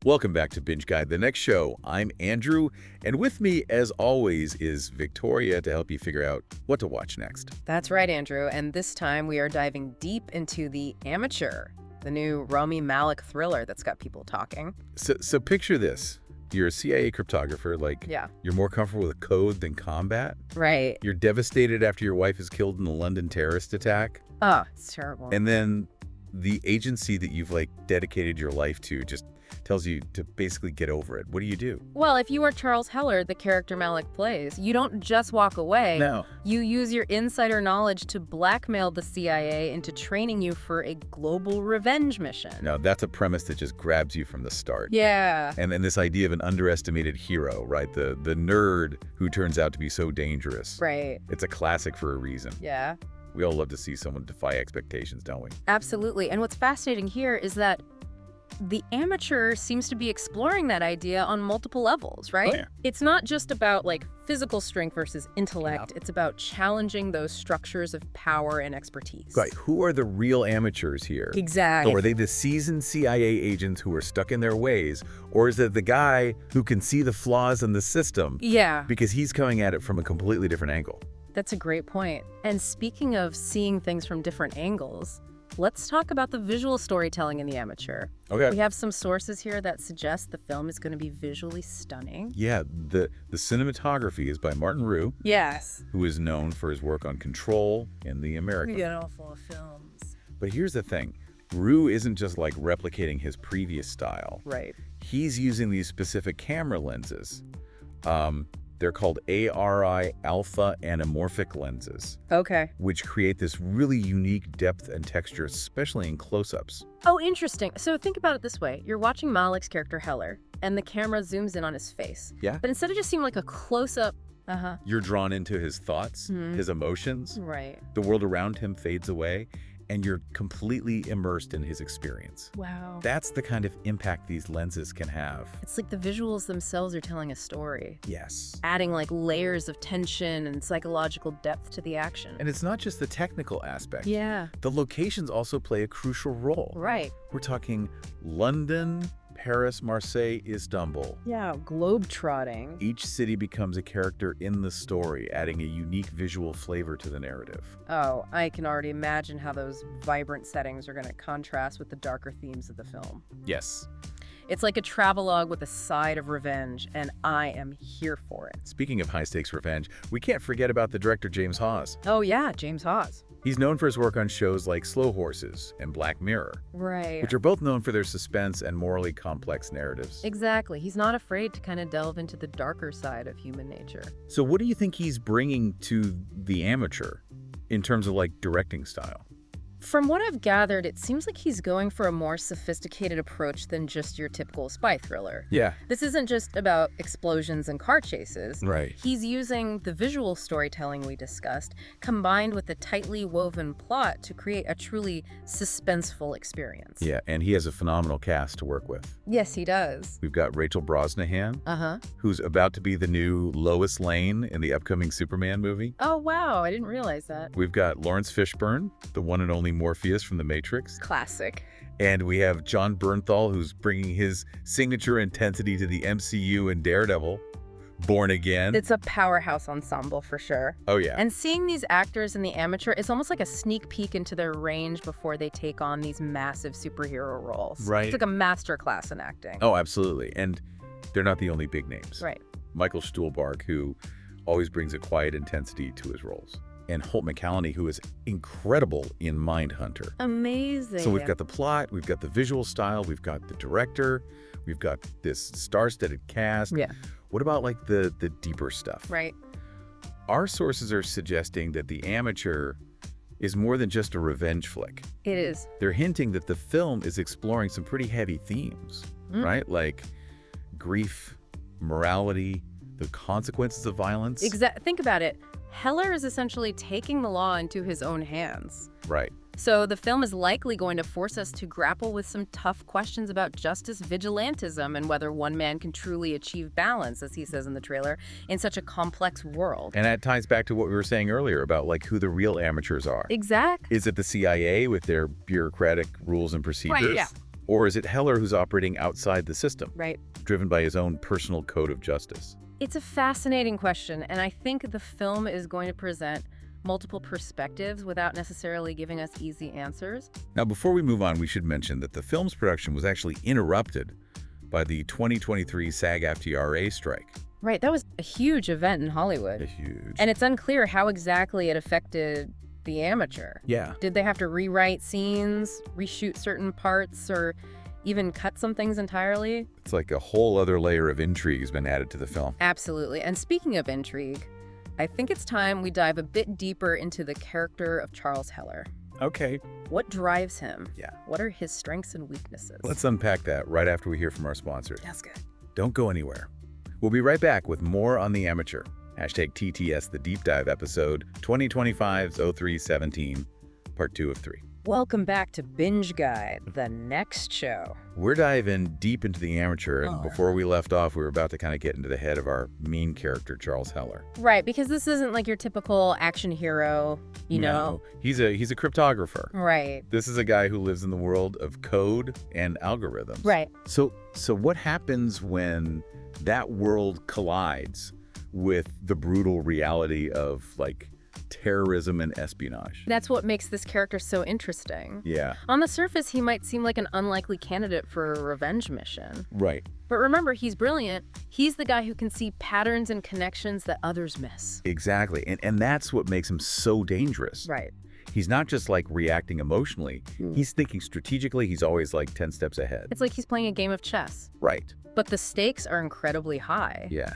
Welcome back to Binge Guide, the next show. I'm Andrew, and with me, as always, is Victoria to help you figure out what to watch next. That's right, Andrew, and this time we are diving deep into The Amateur, the new Rami Malek thriller that's got people talking. So picture this. You're a CIA cryptographer, You're more comfortable with code than combat. Right. You're devastated after your wife is killed in the London terrorist attack. Oh, it's terrible. And then the agency that you've, dedicated your life to just tells you to basically get over it. What do you do? Well, if you are Charles Heller, the character Malek plays, you don't just walk away. No. You use your insider knowledge to blackmail the CIA into training you for a global revenge mission. No, that's a premise that just grabs you from the start. Yeah. And then this idea of an underestimated hero, right? The nerd who turns out to be so dangerous. Right. It's a classic for a reason. Yeah. We all love to see someone defy expectations, don't we? Absolutely. And what's fascinating here is that The Amateur seems to be exploring that idea on multiple levels, right? Oh, yeah. It's not just about physical strength versus intellect. It's about challenging those structures of power and expertise. Right. Who are the real amateurs here? Exactly. So are they the seasoned CIA agents who are stuck in their ways? Or is it the guy who can see the flaws in the system? Yeah. Because he's coming at it from a completely different angle. That's a great point. And speaking of seeing things from different angles, let's talk about the visual storytelling in The Amateur. Okay. We have some sources here that suggest the film is going to be visually stunning. Yeah, the cinematography is by Martin Rue, Yes. who is known for his work on Control and The American. Beautiful films. But here's the thing. Rue isn't just replicating his previous style. Right. He's using these specific camera lenses. They're called ARI alpha anamorphic lenses, Okay. which create this really unique depth and texture, especially in close-ups. Oh, interesting. So think about it this way. You're watching Malek's character Heller, and the camera zooms in on his face. Yeah. But instead of just seeming like a close-up, You're drawn into his thoughts, his emotions. right. The world around him fades away, and you're completely immersed in his experience. Wow. That's the kind of impact these lenses can have. It's like the visuals themselves are telling a story, Yes. adding layers of tension and psychological depth to the action. And it's not just the technical aspect. Yeah. The locations also play a crucial role. Right. We're talking London, Paris, Marseille, Istanbul. Yeah, globe-trotting. Each city becomes a character in the story, adding a unique visual flavor to the narrative. Oh, I can already imagine how those vibrant settings are going to contrast with the darker themes of the film. Yes. It's like a travelogue with a side of revenge, and I am here for it. Speaking of high-stakes revenge, we can't forget about the director James Hawes. Oh yeah, James Hawes. He's known for his work on shows like Slow Horses and Black Mirror, Right. which are both known for their suspense and morally complex narratives. Exactly. He's not afraid to kind of delve into the darker side of human nature. So what do you think he's bringing to The Amateur in terms of directing style? From what I've gathered, it seems like he's going for a more sophisticated approach than just your typical spy thriller. Yeah. This isn't just about explosions and car chases. Right. He's using the visual storytelling we discussed, combined with the tightly woven plot to create a truly suspenseful experience. Yeah, and he has a phenomenal cast to work with. Yes, he does. We've got Rachel Brosnahan, Uh-huh. who's about to be the new Lois Lane in the upcoming Superman movie. Oh, wow. I didn't realize that. We've got Laurence Fishburne, the one and only Morpheus from The Matrix. Classic. And we have Jon Bernthal, who's bringing his signature intensity to the MCU and Daredevil. Born Again. It's a powerhouse ensemble for sure. Oh, yeah. And seeing these actors in The Amateur is almost like a sneak peek into their range before they take on these massive superhero roles. Right. It's like a masterclass in acting. Oh, absolutely. And they're not the only big names. Right. Michael Stuhlbarg, who always brings a quiet intensity to his roles. And Holt McCallany, who is incredible in Mindhunter. Amazing. So we've got the plot, we've got the visual style, we've got the director, we've got this star-studded cast. Yeah. What about the deeper stuff? Right. Our sources are suggesting that The Amateur is more than just a revenge flick. It is. They're hinting that the film is exploring some pretty heavy themes, right? Like grief, morality, the consequences of violence. Think about it. Heller is essentially taking the law into his own hands. Right. So the film is likely going to force us to grapple with some tough questions about justice, vigilantism, and whether one man can truly achieve balance, as he says in the trailer, in such a complex world. And that ties back to what we were saying earlier about who the real amateurs are. Exactly. Is it the CIA with their bureaucratic rules and procedures? Right, yeah. Or is it Heller who's operating outside the system, Right. driven by his own personal code of justice? It's a fascinating question, and I think the film is going to present multiple perspectives without necessarily giving us easy answers. Now, before we move on, we should mention that the film's production was actually interrupted by the 2023 SAG-AFTRA strike. Right, that was a huge event in Hollywood. Huge. And it's unclear how exactly it affected The Amateur. Yeah. Did they have to rewrite scenes, reshoot certain parts, or even cut some things entirely? It's like a whole other layer of intrigue has been added to the film. Absolutely. And speaking of intrigue, I think it's time we dive a bit deeper into the character of Charles Heller. Okay. What drives him? Yeah. What are his strengths and weaknesses? Let's unpack that right after we hear from our sponsors. That's good. Don't go anywhere. We'll be right back with more on The Amateur. Hashtag TTS, the Deep Dive episode 2025's 0317, part 2 of 3. Welcome back to Binge Guide, the next show. We're diving deep into The Amateur, and before we left off, we were about to kind of get into the head of our main character, Charles Heller. Right, because this isn't like your typical action hero, you know? No, he's a cryptographer. Right. This is a guy who lives in the world of code and algorithms. Right. So what happens when that world collides with the brutal reality of, like, terrorism and espionage? That's what makes this character so interesting. Yeah. On the surface, he might seem like an unlikely candidate for a revenge mission. Right. But remember, he's brilliant. He's the guy who can see patterns and connections that others miss. Exactly. And that's what makes him so dangerous. Right. He's not just, like, reacting emotionally. He's thinking strategically. He's always, like, 10 steps ahead. It's like he's playing a game of chess. Right. But the stakes are incredibly high. Yeah.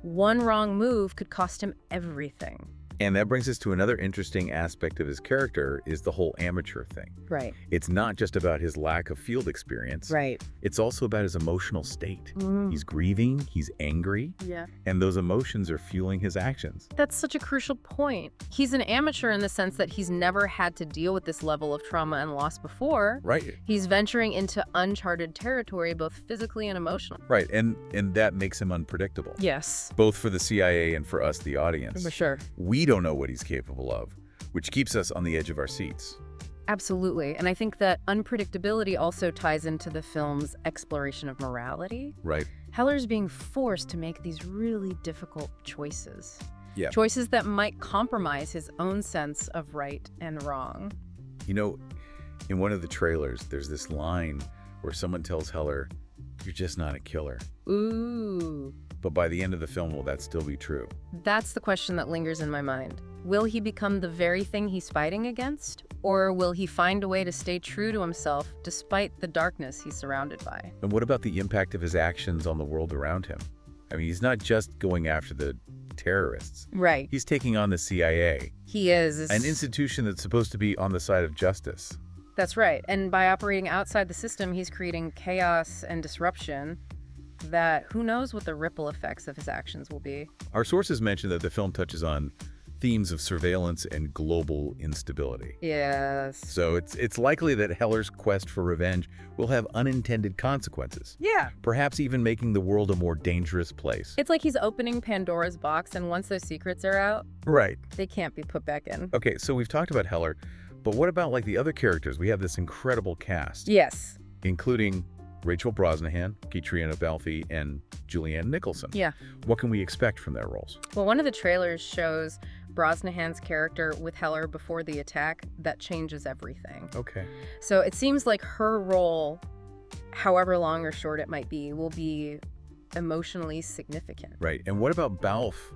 One wrong move could cost him everything. And that brings us to another interesting aspect of his character, is the whole amateur thing. Right. It's not just about his lack of field experience. Right. It's also about his emotional state. He's grieving, he's angry, Yeah. and those emotions are fueling his actions. That's such a crucial point. He's an amateur in the sense that he's never had to deal with this level of trauma and loss before. Right. He's venturing into uncharted territory, both physically and emotionally. Right, and that makes him unpredictable. Yes. Both for the CIA and for us, the audience. For sure. We don't know what he's capable of, which keeps us on the edge of our seats. Absolutely. And I think that unpredictability also ties into the film's exploration of morality. Right. Heller's being forced to make these really difficult choices. Yeah. Choices that might compromise his own sense of right and wrong. You know, in one of the trailers, there's this line where someone tells Heller, "You're just not a killer." Ooh. But by the end of the film, will that still be true? That's the question that lingers in my mind. Will he become the very thing he's fighting against? Or will he find a way to stay true to himself despite the darkness he's surrounded by? And what about the impact of his actions on the world around him? I mean, he's not just going after the terrorists. Right. He's taking on the CIA, He is. an institution that's supposed to be on the side of justice. That's right. And by operating outside the system, he's creating chaos and disruption that who knows what the ripple effects of his actions will be. Our sources mention that the film touches on themes of surveillance and global instability. Yes. So it's likely that Heller's quest for revenge will have unintended consequences, Yeah. perhaps even making the world a more dangerous place. It's like he's opening Pandora's box, and once those secrets are out, Right. they can't be put back in. Okay, so we've talked about Heller, but what about, like, the other characters? We have this incredible cast, Yes. including Rachel Brosnahan, Katrina Balfe, and Julianne Nicholson. Yeah. What can we expect from their roles? Well, one of the trailers shows Brosnahan's character with Heller before the attack. That changes everything. Okay. So it seems like her role, however long or short it might be, will be emotionally significant. Right. And what about Balfe?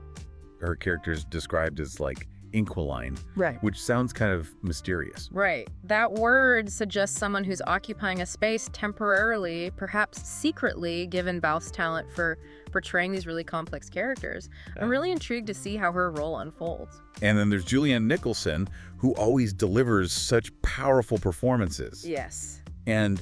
Her character is described as, like, inquiline, Right. which sounds kind of mysterious. Right. That word suggests someone who's occupying a space temporarily, perhaps secretly, given Balfe's talent for portraying these really complex characters. I'm really intrigued to see how her role unfolds. And then there's Julianne Nicholson, who always delivers such powerful performances. Yes. And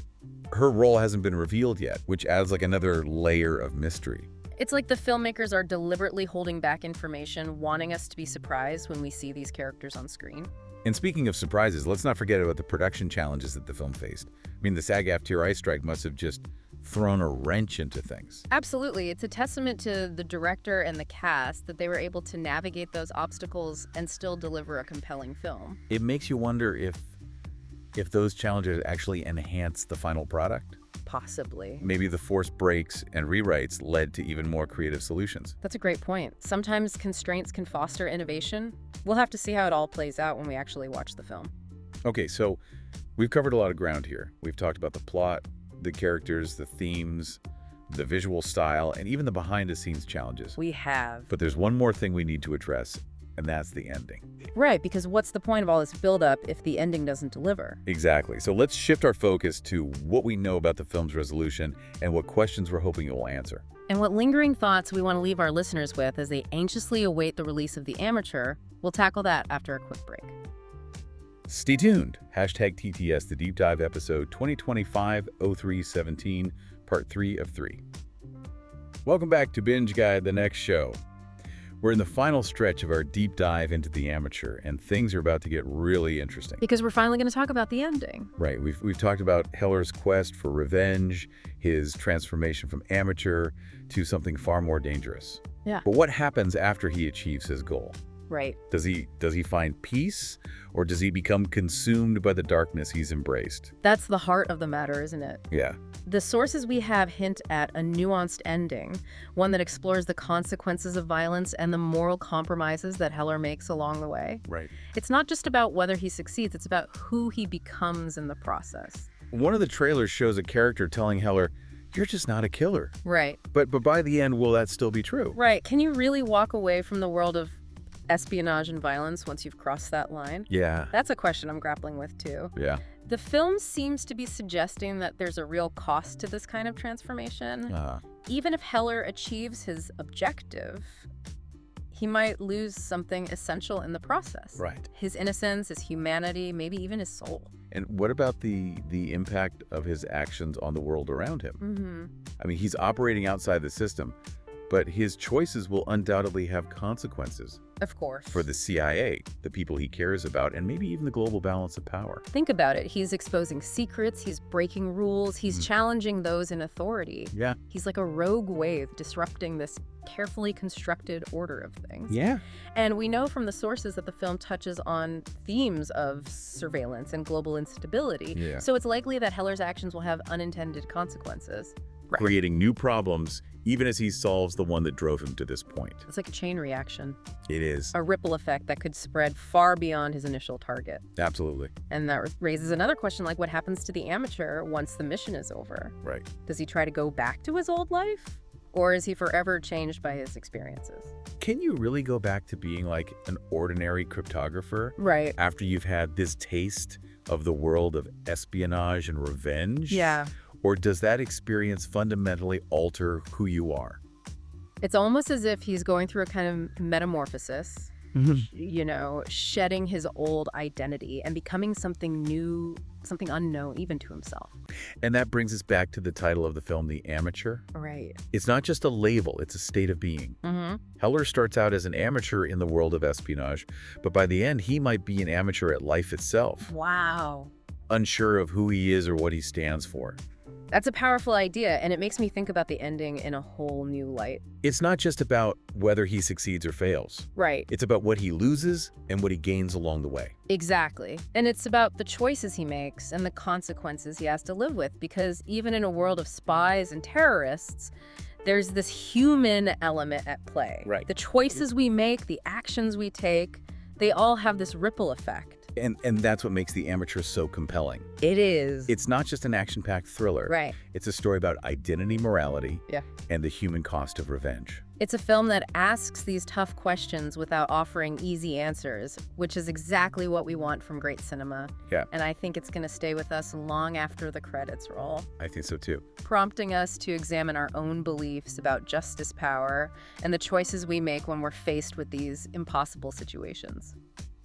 her role hasn't been revealed yet, which adds, like, another layer of mystery. It's like the filmmakers are deliberately holding back information, wanting us to be surprised when we see these characters on screen. And speaking of surprises, let's not forget about the production challenges that the film faced. I mean, the SAG-AFTRA strike must have just thrown a wrench into things. Absolutely. It's a testament to the director and the cast that they were able to navigate those obstacles and still deliver a compelling film. It makes you wonder if if those challenges actually enhance the final product? Possibly. Maybe the forced breaks and rewrites led to even more creative solutions. That's a great point. Sometimes constraints can foster innovation. We'll have to see how it all plays out when we actually watch the film. Okay, so we've covered a lot of ground here. We've talked about the plot, the characters, the themes, the visual style, and even the behind-the-scenes challenges. We have. But there's one more thing we need to address, and that's the ending. Right, because what's the point of all this buildup if the ending doesn't deliver? Exactly. So let's shift our focus to what we know about the film's resolution and what questions we're hoping it will answer. And what lingering thoughts we want to leave our listeners with as they anxiously await the release of The Amateur. We'll tackle that after a quick break. Stay tuned. #TTS, the Deep Dive episode 2025-03-17, part 3 of 3. Welcome back to Binge Guide, the next show. We're in the final stretch of our deep dive into The Amateur, and things are about to get really interesting. Because we're finally going to talk about the ending. Right. We've talked about Heller's quest for revenge, his transformation from amateur to something far more dangerous. Yeah. But what happens after he achieves his goal? Right. Does he find peace, or does he become consumed by the darkness he's embraced? That's the heart of the matter, isn't it? Yeah. The sources we have hint at a nuanced ending, one that explores the consequences of violence and the moral compromises that Heller makes along the way. Right. It's not just about whether he succeeds, it's about who he becomes in the process. One of the trailers shows a character telling Heller, "You're just not a killer." Right. But by the end, will that still be true? Right. Can you really walk away from the world of espionage and violence once you've crossed that line? Yeah. That's a question I'm grappling with, too. Yeah. The film seems to be suggesting that there's a real cost to this kind of transformation. Even if Heller achieves his objective, he might lose something essential in the process. Right. His innocence, his humanity, maybe even his soul. And what about the impact of his actions on the world around him? Mm-hmm. I mean, he's operating outside the system, but his choices will undoubtedly have consequences. Of course. For the CIA, the people he cares about, and maybe even the global balance of power. Think about it. He's exposing secrets, he's breaking rules, he's challenging those in authority. Yeah. He's like a rogue wave disrupting this carefully constructed order of things. Yeah. And we know from the sources that the film touches on themes of surveillance and global instability. Yeah. So it's likely that Heller's actions will have unintended consequences. Creating new problems, even as he solves the one that drove him to this point. It's like a chain reaction, It is. a ripple effect that could spread far beyond his initial target. Absolutely. And that raises another question, like what happens to the amateur once the mission is over? Right. Does he try to go back to his old life? Or is he forever changed by his experiences? Can you really go back to being like an ordinary cryptographer Right. after you've had this taste of the world of espionage and revenge? Yeah. Or does that experience fundamentally alter who you are? It's almost as if he's going through a kind of metamorphosis, you know, shedding his old identity and becoming something new, something unknown even to himself. And that brings us back to the title of the film, The Amateur. Right. It's not just a label, it's a state of being. Mm-hmm. Heller starts out as an amateur in the world of espionage, but by the end, he might be an amateur at life itself, Wow. unsure of who he is or what he stands for. That's a powerful idea, and it makes me think about the ending in a whole new light. It's not just about whether he succeeds or fails. Right. It's about what he loses and what he gains along the way. Exactly. And it's about the choices he makes and the consequences he has to live with, because even in a world of spies and terrorists, there's this human element at play. Right. The choices we make, the actions we take, they all have this ripple effect. And that's what makes The Amateur so compelling. It is. It's not just an action-packed thriller. Right. It's a story about identity, morality, Yeah. and the human cost of revenge. It's a film that asks these tough questions without offering easy answers, which is exactly what we want from great cinema. Yeah. And I think it's going to stay with us long after the credits roll, I think so too. prompting us to examine our own beliefs about justice, power, and the choices we make when we're faced with these impossible situations.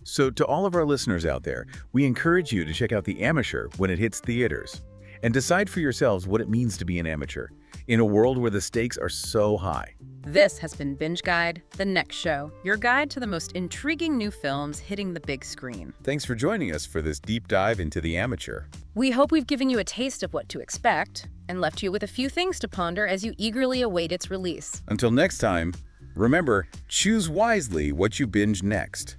So to all of our listeners out there, we encourage you to check out The Amateur when it hits theaters and decide for yourselves what it means to be an amateur in a world where the stakes are so high. This has been Binge Guide, the next show, your guide to the most intriguing new films hitting the big screen. Thanks for joining us for this deep dive into The Amateur. We hope we've given you a taste of what to expect and left you with a few things to ponder as you eagerly await its release. Until next time, remember, choose wisely what you binge next.